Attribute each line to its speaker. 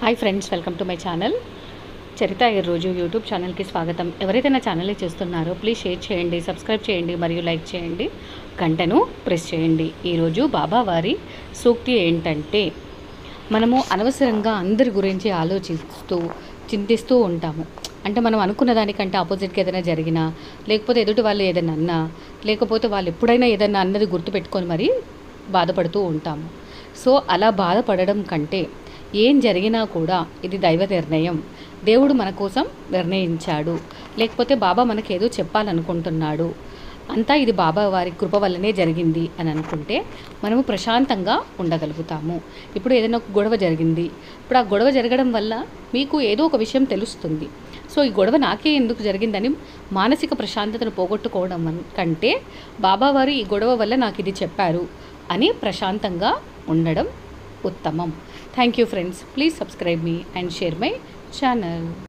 Speaker 1: Hi friends, welcome to my channel. Charitha ఈరోజు YouTube ఛానల్కి స్వాగతం. ఎవరైతే నా ఛానల్ని చూస్తున్నారో ప్లీజ్ షేర్ చేయండి, సబ్స్క్రైబ్ చేయండి మరియు లైక్ చేయండి, గంటను ప్రెస్ చేయండి. ఈరోజు బాబావారి సూక్తి ఏంటంటే, మనము అనవసరంగా అందరి గురించి ఆలోచిస్తూ చింతిస్తూ ఉంటాము. అంటే మనం అనుకున్న దానికంటే ఆపోజిట్గా ఏదైనా జరిగినా, లేకపోతే ఎదుటి వాళ్ళు ఏదైనా అన్నా, లేకపోతే వాళ్ళు ఎప్పుడైనా ఏదైనా అన్నది గుర్తుపెట్టుకొని మరీ బాధపడుతూ ఉంటాము. సో అలా బాధపడడం కంటే ఏం జరిగినా కూడా ఇది దైవ నిర్ణయం, దేవుడు మన కోసం నిర్ణయించాడు, లేకపోతే బాబా మనకేదో చెప్పాలనుకుంటున్నాడు, అంతా ఇది బాబా వారి కృప వల్లనే జరిగింది అని అనుకుంటే మనము ప్రశాంతంగా ఉండగలుగుతాము. ఇప్పుడు ఏదైనా ఒక గొడవ జరిగింది, ఇప్పుడు ఆ గొడవ జరగడం వల్ల మీకు ఏదో ఒక విషయం తెలుస్తుంది. సో ఈ గొడవ నాకే ఎందుకు జరిగిందని మానసిక ప్రశాంతతను పోగొట్టుకోవడం కంటే బాబావారు ఈ గొడవ వల్ల నాకు ఇది చెప్పారు అని ప్రశాంతంగా ఉండడం ఉత్తమం. Thank you friends. Please subscribe me and share my channel.